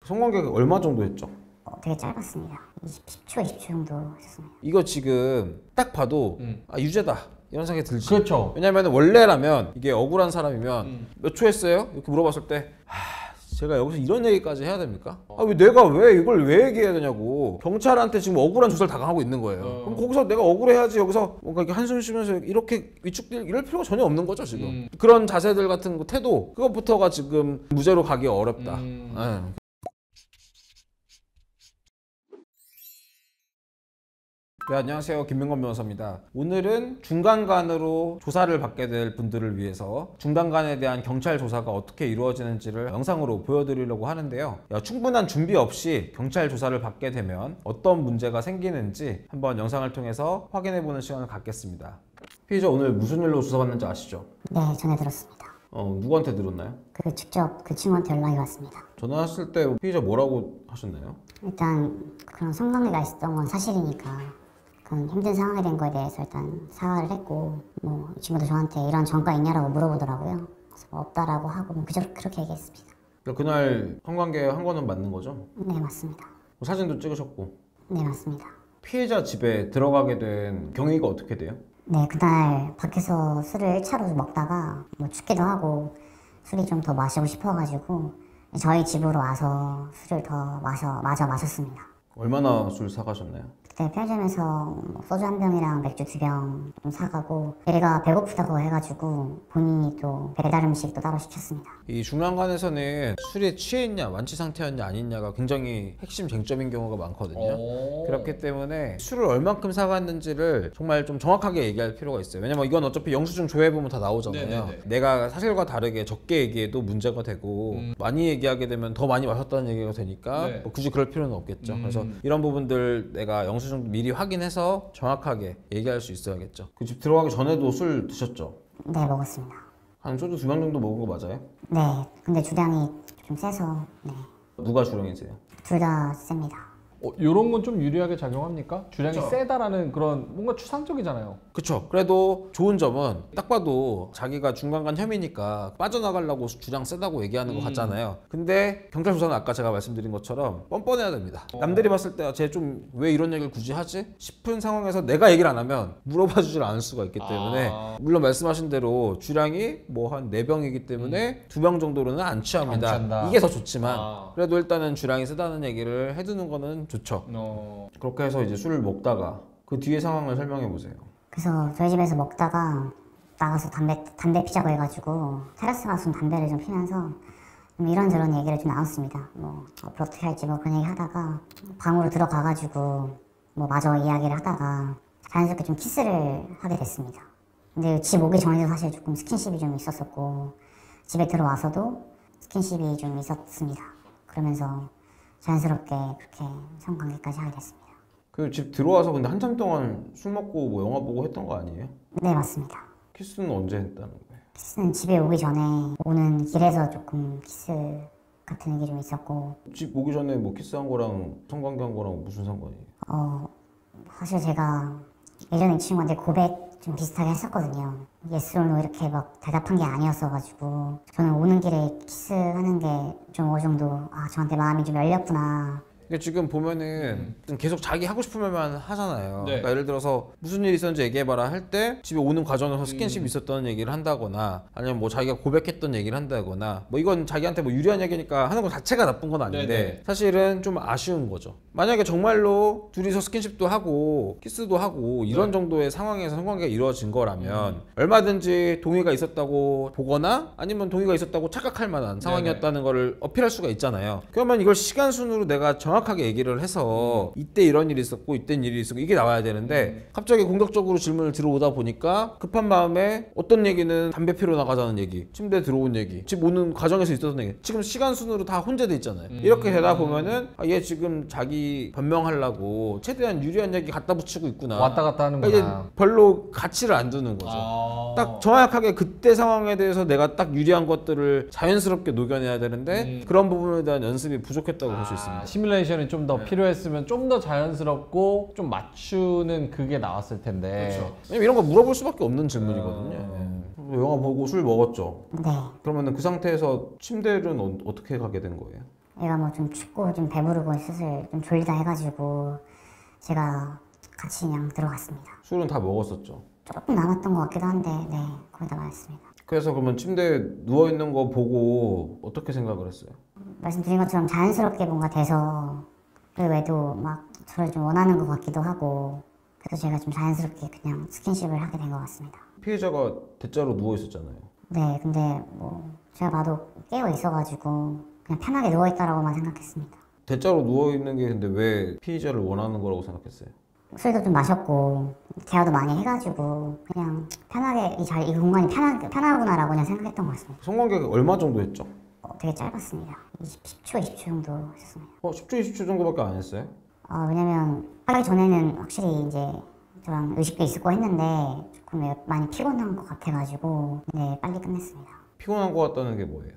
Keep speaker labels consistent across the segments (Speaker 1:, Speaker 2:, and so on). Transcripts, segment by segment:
Speaker 1: 성관계가 얼마 정도 했죠?
Speaker 2: 되게 짧았습니다. 10초, 20초 정도 했었습니다.
Speaker 1: 이거 지금 딱 봐도 아 유죄다 이런 생각이 들지.
Speaker 3: 그렇죠.
Speaker 1: 왜냐면 원래라면 이게 억울한 사람이면 몇 초 했어요? 이렇게 물어봤을 때 제가 여기서 이런 얘기까지 해야 됩니까? 아 왜 내가 왜 이걸 왜 얘기해야 되냐고. 경찰한테 지금 억울한 조사를 당하고 있는 거예요. 그럼 거기서 내가 억울해야지 여기서 뭔가 이렇게 한숨 쉬면서 이렇게 위축될 이럴 필요가 전혀 없는 거죠 지금. 그런 자세들 같은 거 태도 그것부터가 지금 무죄로 가기 어렵다. 네. 네, 안녕하세요. 김명건 변호사입니다. 오늘은 중간간으로 조사를 받게 될 분들을 위해서 중간간에 대한 경찰 조사가 어떻게 이루어지는지를 영상으로 보여드리려고 하는데요. 충분한 준비 없이 경찰 조사를 받게 되면 어떤 문제가 생기는지 한번 영상을 통해서 확인해보는 시간을 갖겠습니다. 피의자 오늘 무슨 일로 조사받는지 아시죠?
Speaker 2: 네, 전해 들었습니다.
Speaker 1: 누구한테 들었나요?
Speaker 2: 직접 그 친구한테 연락이 왔습니다.
Speaker 1: 전화했을 때 피의자 뭐라고 하셨나요?
Speaker 2: 일단 그런 성관계가 있었던 건 사실이니까 그런 힘든 상황이 된 거에 대해서 일단 사과를 했고, 뭐 이 친구도 저한테 이런 전과 있냐라고 물어보더라고요. 그래서 뭐 없다라고 하고 그렇게 얘기했습니다.
Speaker 1: 그날 성관계 한 거는 맞는 거죠?
Speaker 2: 네, 맞습니다.
Speaker 1: 사진도 찍으셨고.
Speaker 2: 네, 맞습니다.
Speaker 1: 피해자 집에 들어가게 된 경위가 어떻게 돼요?
Speaker 2: 네, 그날 밖에서 술을 1차로 먹다가 뭐 춥기도 하고 술이 좀 더 마시고 싶어가지고 저희 집으로 와서 술을 더 마셨습니다.
Speaker 1: 얼마나 술 사가셨나요?
Speaker 2: 그때 편의점에서 뭐 소주 한 병이랑 맥주 2병 좀 사가고 얘가 배고프다고 해가지고 본인이 또 배달 음식도 따로 시켰습니다.
Speaker 1: 이 중간간에서는 술에 취했냐 완치 상태였냐 아니냐가 굉장히 핵심 쟁점인 경우가 많거든요. 그렇기 때문에 술을 얼만큼 사갔는지를 정말 좀 정확하게 얘기할 필요가 있어요. 왜냐면 이건 어차피 영수증 조회보면 다 나오잖아요.
Speaker 3: 네네네.
Speaker 1: 내가 사실과 다르게 적게 얘기해도 문제가 되고 많이 얘기하게 되면 더 많이 마셨다는 얘기가 되니까
Speaker 3: 네.
Speaker 1: 뭐 굳이 그럴 필요는 없겠죠. 그래서 이런 부분들 내가 영수증 미리 확인해서 정확하게 얘기할 수 있어야겠죠. 그 집 들어가기 전에도 술 드셨죠?
Speaker 2: 네, 먹었습니다.
Speaker 1: 한 소주 2병 정도 먹은 거 맞아요?
Speaker 2: 네, 근데 주량이 좀 세서 네,
Speaker 1: 누가 주량이세요?
Speaker 2: 둘 다 셉니다.
Speaker 3: 이런 건 좀 유리하게 작용합니까? 주량이
Speaker 1: 그쵸.
Speaker 3: 세다라는 그런 뭔가 추상적이잖아요.
Speaker 1: 그쵸. 그래도 좋은 점은 딱 봐도 자기가 중간간 혐의니까 빠져나가려고 주량 세다고 얘기하는 것 같잖아요. 근데 경찰 조사는 아까 제가 말씀드린 것처럼 뻔뻔해야 됩니다. 남들이 봤을 때 쟤 좀 왜 이런 얘기를 굳이 하지? 싶은 상황에서 내가 얘기를 안 하면 물어봐 주질 않을 수가 있기 때문에 물론 말씀하신 대로 주량이 뭐 한 4병이기 때문에 2병 정도로는 안 취합니다.
Speaker 3: 안 취한다.
Speaker 1: 이게 더 좋지만 그래도 일단은 주량이 세다는 얘기를 해두는 거는 좋죠. 그렇게 해서 이제 술을 먹다가 그 뒤에 상황을 설명해 보세요.
Speaker 2: 그래서 저희 집에서 먹다가 나가서 담배 피자고 해가지고 테라스 가서 담배를 좀 피면서 좀 이런저런 얘기를 좀 나눴습니다. 뭐 앞으로 어떻게 할지 뭐 그런 얘기 하다가 방으로 들어가가지고 뭐 마저 이야기를 하다가 자연스럽게 좀 키스를 하게 됐습니다. 근데 집 오기 전에도 사실 조금 스킨십이 좀 있었었고 집에 들어와서도 스킨십이 좀 있었습니다. 그러면서 자연스럽게 그렇게 성관계까지 하게 됐습니다.
Speaker 1: 그 집 들어와서 근데 한참 동안 술 먹고 뭐 영화 보고 했던 거 아니에요?
Speaker 2: 네, 맞습니다.
Speaker 1: 키스는 언제 했다는 거예요?
Speaker 2: 키스는 집에 오기 전에 오는 길에서 조금 키스 같은 얘기 좀 있었고
Speaker 1: 집 오기 전에 뭐 키스한 거랑 성관계한 거랑 무슨 상관이에요?
Speaker 2: 사실 제가 예전에 이 친구한테 고백 좀 비슷하게 했었거든요. yes or no 이렇게 막 대답한 게 아니었어가지고 저는 오는 길에 키스하는 게 좀 어느 정도 저한테 마음이 좀 열렸구나.
Speaker 1: 근데 지금 보면은 계속 자기 하고 싶은 말만 하잖아요.
Speaker 3: 네.
Speaker 1: 그러니까 예를 들어서 무슨 일이 있었는지 얘기해봐라 할 때 집에 오는 과정에서 스킨십이 있었던 얘기를 한다거나 아니면 뭐 자기가 고백했던 얘기를 한다거나 뭐 이건 자기한테 뭐 유리한 얘기니까 하는 것 자체가 나쁜 건 아닌데
Speaker 3: 네네.
Speaker 1: 사실은 좀 아쉬운 거죠. 만약에 정말로 둘이서 스킨십도 하고 키스도 하고 이런 정도의 상황에서 성관계가 이루어진 거라면 얼마든지 동의가 있었다고 보거나 아니면 동의가 있었다고 착각할 만한 상황이었다는 거를 어필할 수가 있잖아요. 그러면 이걸 시간 순으로 내가 정확하게 얘기를 해서 이때 이런 일이 있었고 이땐 일이 있었고 이게 나와야 되는데 갑자기 공격적으로 질문을 들어오다 보니까 급한 마음에 어떤 얘기는 담배 피러 나가자는 얘기, 침대에 들어온 얘기, 집 오는 과정에서 있었던 얘기 지금 시간 순으로 다 혼재돼 있잖아요. 이렇게 되다 보면은 얘 지금 자기 변명하려고 최대한 유리한 얘기 갖다 붙이고 있구나.
Speaker 3: 왔다 갔다 하는구나.
Speaker 1: 그러니까 이제 별로 가치를 안 두는 거죠. 딱 정확하게 그때 상황에 대해서 내가 딱 유리한 것들을 자연스럽게 녹여내야 되는데 그런 부분에 대한 연습이 부족했다고 볼 수 있습니다.
Speaker 3: 시뮬레이션이 좀 더 필요했으면 좀 더 자연스럽고 좀 맞추는 그게 나왔을 텐데.
Speaker 1: 그렇죠. 왜냐면 이런 거 물어볼 수밖에 없는 질문이거든요. 영화 보고 술 먹었죠.
Speaker 2: 네,
Speaker 1: 그러면은 그 상태에서 침대는 어떻게 가게 된 거예요?
Speaker 2: 얘가 뭐 좀 춥고 좀 배부르고 슬슬 좀 졸리다 해가지고 제가 같이 그냥 들어갔습니다.
Speaker 1: 술은 다 먹었었죠.
Speaker 2: 조금 남았던 것 같기도 한데 네 거의 다 마셨습니다.
Speaker 1: 그래서 그러면 침대에 누워 있는 거 보고 어떻게 생각을 했어요?
Speaker 2: 말씀드린 것처럼 자연스럽게 뭔가 돼서 그 외에도 막 저를 좀 원하는 것 같기도 하고 그래서 제가 좀 자연스럽게 그냥 스킨십을 하게 된 것 같습니다.
Speaker 1: 피해자가 대자로 누워 있었잖아요.
Speaker 2: 네, 근데 뭐 제가 봐도 깨어 있어가지고 그냥 편하게 누워 있다라고만 생각했습니다.
Speaker 1: 대자로 누워 있는 게 근데 왜 피해자를 원하는 거라고 생각했어요?
Speaker 2: 술도 좀 마셨고 대화도 많이 해가지고 그냥 편하게 이 공간이 편하구나라고 그냥 생각했던 것 같습니다.
Speaker 1: 성관계가 얼마 정도 했죠?
Speaker 2: 되게 짧았습니다. 10초, 20초 정도 했었습니다.
Speaker 1: 10초, 20초 정도밖에 안 했어요?
Speaker 2: 왜냐면 하기 전에는 확실히 이제 저랑 의식도 있었고 했는데 조금 많이 피곤한 것 같아가지고 네 빨리 끝냈습니다.
Speaker 1: 피곤한 거 같다는 게 뭐예요?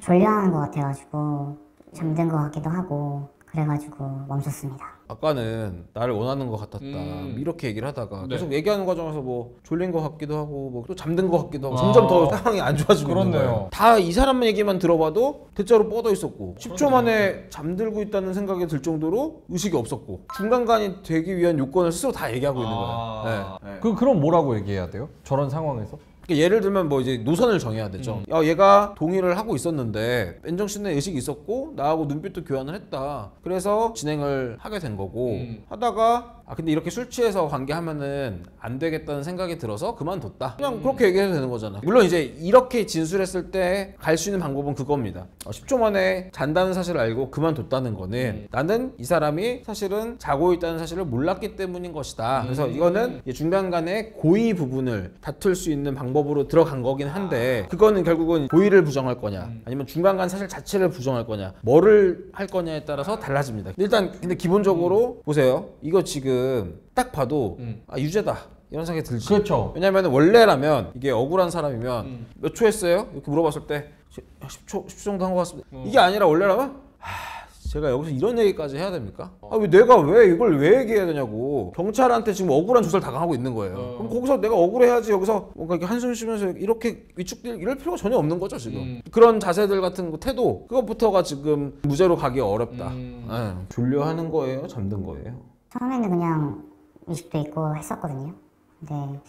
Speaker 2: 졸려하는 것 같아가지고 잠든 것 같기도 하고 그래가지고 멈췄습니다.
Speaker 1: 아까는 나를 원하는 것 같았다 이렇게 얘기를 하다가 계속 얘기하는 과정에서 뭐 졸린 것 같기도 하고 뭐 또 잠든 것 같기도 하고 점점 더 상황이 안 좋아지고 있는 거예요. 다 이 사람 얘기만 들어봐도 대자로 뻗어 있었고 10초 만에 잠들고 있다는 생각이 들 정도로 의식이 없었고 중간간이 되기 위한 요건을 스스로 다 얘기하고 있는 거예요. 네.
Speaker 3: 그럼 뭐라고 얘기해야 돼요? 저런 상황에서?
Speaker 1: 그러니까 예를 들면 뭐 이제 노선을 정해야 되죠. 야, 얘가 동의를 하고 있었는데 맨정신에 의식이 있었고 나하고 눈빛도 교환을 했다. 그래서 진행을 하게 된 거고 하다가 근데 이렇게 술 취해서 관계하면은 안 되겠다는 생각이 들어서 그만뒀다. 그냥 그렇게 얘기해도 되는 거잖아. 물론 이제 이렇게 진술했을 때 갈 수 있는 방법은 그겁니다. 10초 만에 잔다는 사실을 알고 그만뒀다는 거는 나는 이 사람이 사실은 자고 있다는 사실을 몰랐기 때문인 것이다. 그래서 이거는 중간간의 고의 부분을 다툴 수 있는 방법으로 들어간 거긴 한데 그거는 결국은 고의를 부정할 거냐 아니면 중간간 사실 자체를 부정할 거냐 뭐를 할 거냐에 따라서 달라집니다. 일단 근데 기본적으로 보세요. 이거 지금 딱 봐도 유죄다 이런 생각이 들지.
Speaker 3: 그렇죠.
Speaker 1: 왜냐면 원래라면 이게 억울한 사람이면 몇 초 했어요? 이렇게 물어봤을 때 10초 정도 한 것 같습니다. 이게 아니라 원래라면 제가 여기서 이런 얘기까지 해야 됩니까? 왜 이걸 왜 얘기해야 되냐고. 경찰한테 지금 억울한 조사를 당하고 있는 거예요. 그럼 거기서 내가 억울해야지 여기서 뭔가 이렇게 한숨 쉬면서 이렇게 위축될 이럴 필요가 전혀 없는 거죠 지금. 그런 자세들 같은 거 태도 그것부터가 지금 무죄로 가기 어렵다. 졸려하는 거예요? 잠든 거예요?
Speaker 2: 처음에는 그냥 의식도 있고 했었거든요. 근데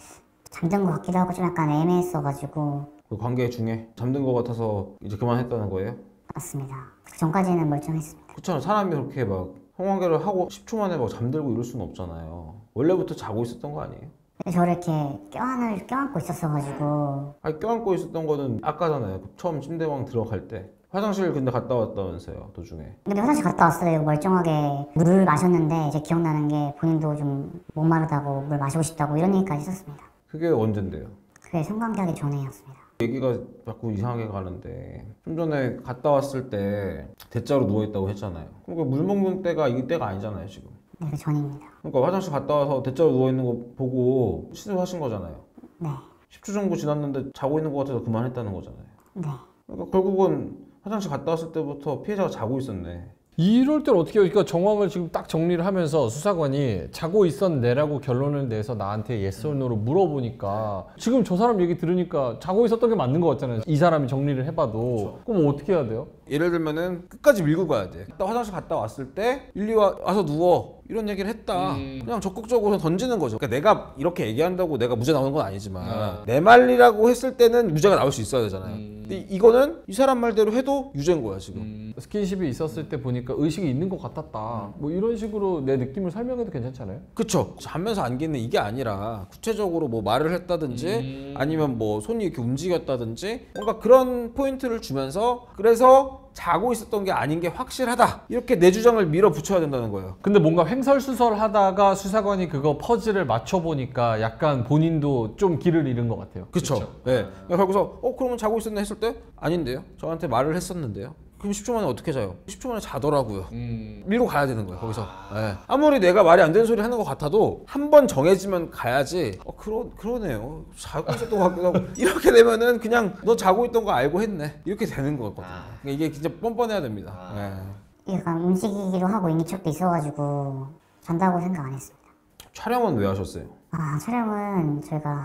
Speaker 2: 잠든 것 같기도 하고 좀 약간 애매했어가지고
Speaker 1: 그 관계 중에 잠든 거 같아서 이제 그만했다는 거예요?
Speaker 2: 맞습니다. 그 전까지는 멀쩡했습니다.
Speaker 1: 그렇잖아. 사람이 그렇게 막 성관계를 하고 10초 만에 막 잠들고 이럴 수는 없잖아요. 원래부터 자고 있었던 거 아니에요?
Speaker 2: 근데 저를 이렇게 껴안고 있었어가지고
Speaker 1: 껴안고 있었던 거는 아까잖아요. 처음 침대방 들어갈 때 화장실 근데 갔다 왔다면서요 도중에.
Speaker 2: 근데 화장실 갔다 왔을 때 멀쩡하게 물을 마셨는데 이제 기억나는 게 본인도 좀 목마르다고 물 마시고 싶다고 이런 얘기까지 했었습니다.
Speaker 1: 그게 언젠데요?
Speaker 2: 그게 성관계하기 전에였습니다.
Speaker 1: 얘기가 자꾸 이상하게 가는데 좀 전에 갔다 왔을 때 대자로 누워있다고 했잖아요. 그러니까 물 먹는 때가 이 때가 아니잖아요 지금.
Speaker 2: 네, 그 전입니다.
Speaker 1: 그러니까 화장실 갔다 와서 대자로 누워있는 거 보고 시도하신 거잖아요.
Speaker 2: 네,
Speaker 1: 10초 정도 지났는데 자고 있는 것 같아서 그만했다는 거잖아요.
Speaker 2: 네.
Speaker 1: 그러니까 결국은 화장실 갔다 왔을 때부터 피해자가 자고 있었네.
Speaker 3: 이럴 땐 어떻게 해요? 그러니까 정황을 지금 딱 정리를 하면서 수사관이 자고 있었네라고 결론을 내서 나한테 yes or no로 물어보니까 지금 저 사람 얘기 들으니까 자고 있었던 게 맞는 것 같잖아요. 이 사람이 정리를 해봐도. 그럼 어떻게 해야 돼요?
Speaker 1: 예를 들면은 끝까지 밀고 가야 돼. 화장실 갔다 왔을 때 일리 와서 누워 이런 얘기를 했다. 그냥 적극적으로 던지는 거죠. 그러니까 내가 이렇게 얘기한다고 내가 무죄 나오는 건 아니지만 내 말이라고 했을 때는 무죄가 나올 수 있어야 되잖아요. 근데 이거는 이 사람 말대로 해도 유죄인 거야 지금.
Speaker 3: 스킨십이 있었을 때 보니까 의식이 있는 것 같았다. 뭐 이런 식으로 내 느낌을 설명해도 괜찮잖아요.
Speaker 1: 그쵸. 자면서 안기는 이게 아니라 구체적으로 뭐 말을 했다든지 아니면 뭐 손이 이렇게 움직였다든지 뭔가 그런 포인트를 주면서 그래서 자고 있었던 게 아닌 게 확실하다 이렇게 내 주장을 밀어붙여야 된다는 거예요.
Speaker 3: 근데 뭔가 횡설수설하다가 수사관이 그거 퍼즐을 맞춰보니까 약간 본인도 좀 길을 잃은 것 같아요.
Speaker 1: 그쵸. 네. 그래서 그러면 자고 있었나 했을 때 아닌데요. 저한테 말을 했었는데요. 그럼 10초 만에 어떻게 자요? 10초 만에 자더라고요. 밀고 가야 되는 거예요 거기서. 네. 아무리 내가 말이 안 되는 소리 하는 것 같아도 한 번 정해지면 가야지. 그러네요. 자고 있었던 것 같기도 하고. 이렇게 되면은 그냥 너 자고 있던 거 알고 했네 이렇게 되는 거거든요. 그러니까 이게 진짜 뻔뻔해야 됩니다. 네.
Speaker 2: 약간 움직이기도 하고 인기척도 있어가지고 잔다고 생각 안 했습니다.
Speaker 1: 촬영은 왜 하셨어요?
Speaker 2: 촬영은 저희가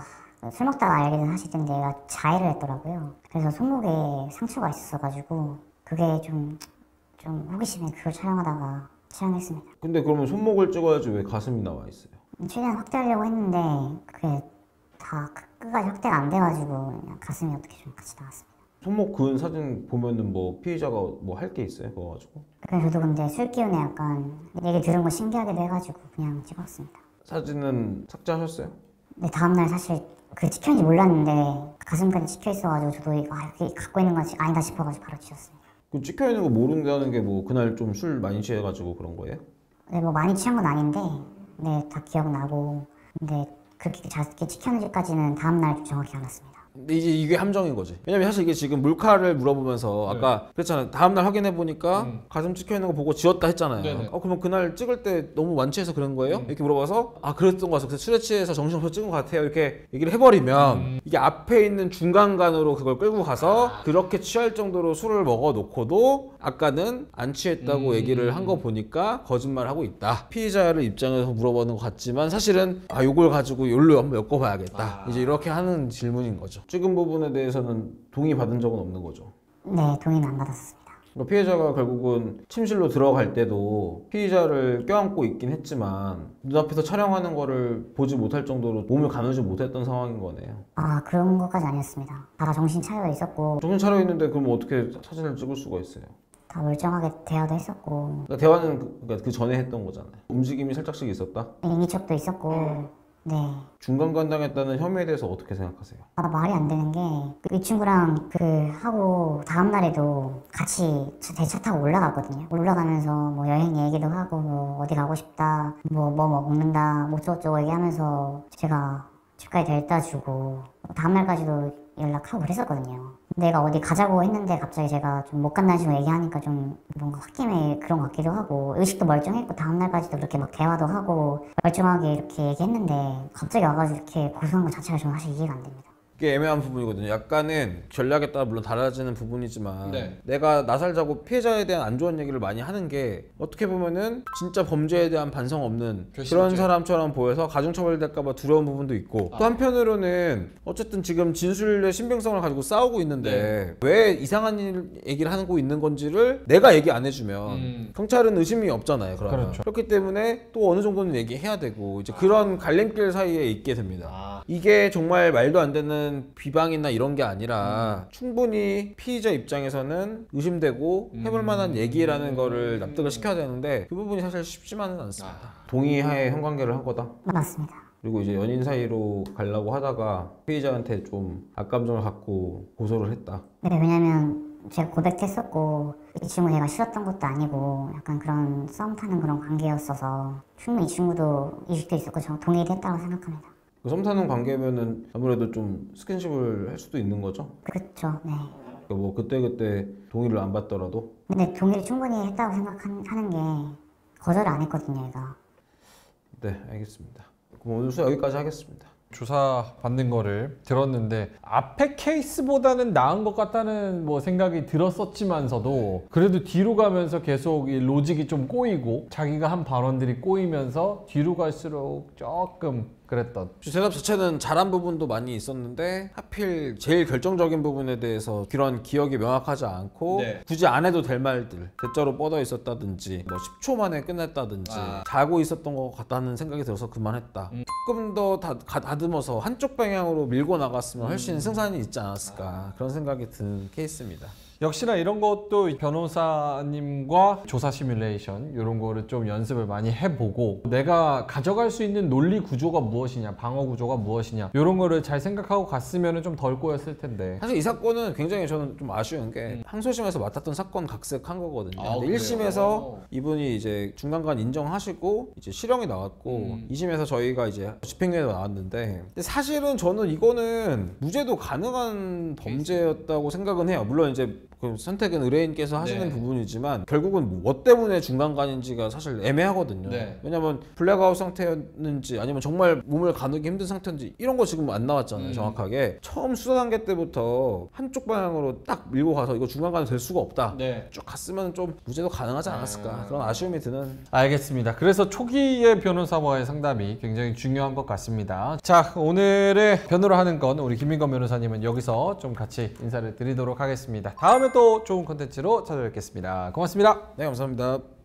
Speaker 2: 술 먹다가 알게 된 사실 때문에 얘가 자해를 했더라고요. 그래서 손목에 상처가 있었어가지고 그게 좀 좀 호기심에 그걸 촬영하다가 촬영했습니다.
Speaker 1: 근데 그러면 손목을 찍어야지 왜 가슴이 나와 있어요?
Speaker 2: 최대한 확대하려고 했는데 그게 다 끝까지 확대가 안 돼가지고 그냥 가슴이 어떻게 좀 같이 나왔습니다.
Speaker 1: 손목 그은 사진 보면은 뭐 피해자가 뭐 할 게 있어요? 그거 가지고?
Speaker 2: 그래서 저도 근데 술 기운에 약간 얘기 들은 거 신기하기도 해가지고 그냥 찍었습니다.
Speaker 1: 사진은 삭제하셨어요?
Speaker 2: 근데 다음날 사실 그 찍혔는지 몰랐는데 가슴까지 찍혀 있어가지고 저도 이거 이렇게 갖고 있는 건 아니다 싶어가지고 바로 지웠습니다.
Speaker 1: 그 찍혀 있는 거 모른다는 게 뭐 그날 좀 술 많이 취해가지고 그런 거예요?
Speaker 2: 네, 뭐 많이 취한 건 아닌데 네, 다 기억나고 근데 그렇게 작게 찍혔는지까지는 다음날 좀 정확히 알았습니다.
Speaker 1: 근데 이제 이게 함정인 거지. 왜냐면 사실 이게 지금 몰카를 물어보면서 아까 그랬잖아요. 다음날 확인해 보니까 가슴 찍혀 있는 거 보고 지웠다 했잖아요.
Speaker 3: 네네.
Speaker 1: 그러면 그날 찍을 때 너무 완취해서 그런 거예요? 이렇게 물어봐서 아 그랬던 거 같아요. 그래서 술에 취해서 정신없어 찍은 것 같아요. 이렇게 얘기를 해버리면 이게 앞에 있는 중간간으로 그걸 끌고 가서 그렇게 취할 정도로 술을 먹어놓고도 아까는 안 취했다고 얘기를 한 거 보니까 거짓말을 하고 있다. 피의자를 입장에서 물어보는 것 같지만 사실은 아 요걸 가지고 요로 한번 엮어봐야겠다. 이제 이렇게 하는 질문인 거죠. 찍은 부분에 대해서는 동의 받은 적은 없는 거죠.
Speaker 2: 네, 동의는 안 받았습니다.
Speaker 1: 그러니까 피해자가 결국은 침실로 들어갈 때도 피의자를 껴안고 있긴 했지만 눈앞에서 촬영하는 거를 보지 못할 정도로 몸을 가누지 못했던 상황인 거네요.
Speaker 2: 아 그런 것까지 아니었습니다. 다 정신 차려 있었고
Speaker 1: 정신 차려 있는데 그럼 어떻게 사진을 찍을 수가 있어요?
Speaker 2: 다 멀쩡하게 대화도 했었고
Speaker 1: 그러니까 대화는 그러니까 그 전에 했던 거잖아요. 움직임이 살짝씩 있었다?
Speaker 2: 인기척도 있었고 네.
Speaker 1: 중간간당했다는 혐의에 대해서 어떻게 생각하세요?
Speaker 2: 아, 말이 안 되는 게 이 친구랑 그 하고 다음 날에도 같이 대차 타고 올라갔거든요. 올라가면서 뭐 여행 얘기도 하고 뭐 어디 가고 싶다, 뭐 먹는다, 뭐 어쩌고저쩌고 얘기하면서 제가 집까지 데려다 주고 다음 날까지도 연락하고 그랬었거든요. 내가 어디 가자고 했는데 갑자기 제가 좀 못 간다는 식으로 얘기하니까 좀 뭔가 홧김에 그런 것 같기도 하고 의식도 멀쩡했고 다음 날까지도 그렇게 막 대화도 하고 멀쩡하게 이렇게 얘기했는데 갑자기 와가지고 이렇게 고소한 것 자체가 저는 사실 이해가 안 됩니다.
Speaker 1: 이게 애매한 부분이거든요. 약간은 전략에 따라 물론 달라지는 부분이지만
Speaker 3: 네.
Speaker 1: 내가 나살자고 피해자에 대한 안 좋은 얘기를 많이 하는 게 어떻게 보면은 진짜 범죄에 대한 반성 없는 그런 사람처럼 보여서 가중처벌될까봐 두려운 부분도 있고 또 한편으로는 어쨌든 지금 진술의 신빙성을 가지고 싸우고 있는데 왜 이상한 얘기를 하고 있는 건지를 내가 얘기 안 해주면 경찰은 의심이 없잖아요. 그러면
Speaker 3: 그렇죠.
Speaker 1: 그렇기 때문에 또 어느 정도는 얘기해야 되고 이제 그런 갈림길 사이에 있게 됩니다. 이게 정말 말도 안 되는 비방이나 이런 게 아니라 충분히 피의자 입장에서는 의심되고 해볼 만한 얘기라는 거를 납득을 시켜야 되는데 그 부분이 사실 쉽지만은 않습니다. 동의하에 성관계를 한 거다.
Speaker 2: 맞습니다.
Speaker 1: 그리고 이제 연인 사이로 가려고 하다가 피의자한테 좀 악감정을 갖고 고소를 했다.
Speaker 2: 네, 왜냐면 제가 고백했었고 이 친구 제가 싫었던 것도 아니고 약간 그런 썸 타는 그런 관계였어서 충분히 이 친구도 이식도 있었고 저 동의도 했다고 생각합니다.
Speaker 1: 썸 타는 관계면은 아무래도 좀 스킨십을 할 수도 있는 거죠.
Speaker 2: 그렇죠. 네.
Speaker 1: 그러니까 뭐 그때 동의를 안 받더라도.
Speaker 2: 근데 동의를 충분히 했다고 생각하는 게 거절을 안 했거든요, 얘가.
Speaker 1: 네, 알겠습니다. 그럼 오늘 수업 여기까지 하겠습니다.
Speaker 3: 조사 받는 거를 들었는데 앞에 케이스보다는 나은 것 같다는 뭐 생각이 들었었지만서도 그래도 뒤로 가면서 계속 이 로직이 좀 꼬이고 자기가 한 발언들이 꼬이면서 뒤로 갈수록 조금 그랬던.
Speaker 1: 대답 자체는 잘한 부분도 많이 있었는데 하필 제일 결정적인 부분에 대해서 그런 기억이 명확하지 않고 굳이 안 해도 될 말들 대자로 뻗어 있었다든지 뭐 10초 만에 끝냈다든지 자고 있었던 것 같다는 생각이 들어서 그만했다. 조금 더 다듬어서 한쪽 방향으로 밀고 나갔으면 훨씬 승산이 있지 않았을까 그런 생각이 드는 케이스입니다.
Speaker 3: 역시나 이런 것도 변호사님과 조사 시뮬레이션 이런 거를 좀 연습을 많이 해보고 내가 가져갈 수 있는 논리 구조가 무엇이냐 방어 구조가 무엇이냐 이런 거를 잘 생각하고 갔으면 좀 덜 꼬였을 텐데
Speaker 1: 사실 이 사건은 굉장히 저는 좀 아쉬운 게 항소심에서 맡았던 사건 각색한 거거든요. 근데
Speaker 3: 그래요?
Speaker 1: 1심에서 이분이 이제 중간간 인정하시고 이제 실형이 나왔고 2심에서 저희가 이제 집행유예가 나왔는데 근데 사실은 저는 이거는 무죄도 가능한 범죄였다고 생각은 해요. 물론 이제 그 선택은 의뢰인께서 하시는 부분이지만 결국은 뭐 때문에 중간간인지가 사실 애매하거든요. 왜냐면 블랙아웃 상태였는지 아니면 정말 몸을 가누기 힘든 상태인지 이런 거 지금 안 나왔잖아요. 정확하게 처음 수사 단계 때부터 한쪽 방향으로 딱 밀고 가서 이거 중간간이 될 수가 없다. 쭉 갔으면 좀 무죄도 가능하지 않았을까 그런 아쉬움이 드는.
Speaker 3: 알겠습니다. 그래서 초기의 변호사와의 상담이 굉장히 중요한 것 같습니다. 자, 오늘의 변호를 하는 건 우리 김민건 변호사님은 여기서 좀 같이 인사를 드리도록 하겠습니다. 다음에 다음에 또 좋은 컨텐츠로 찾아뵙겠습니다. 고맙습니다.
Speaker 1: 네, 감사합니다.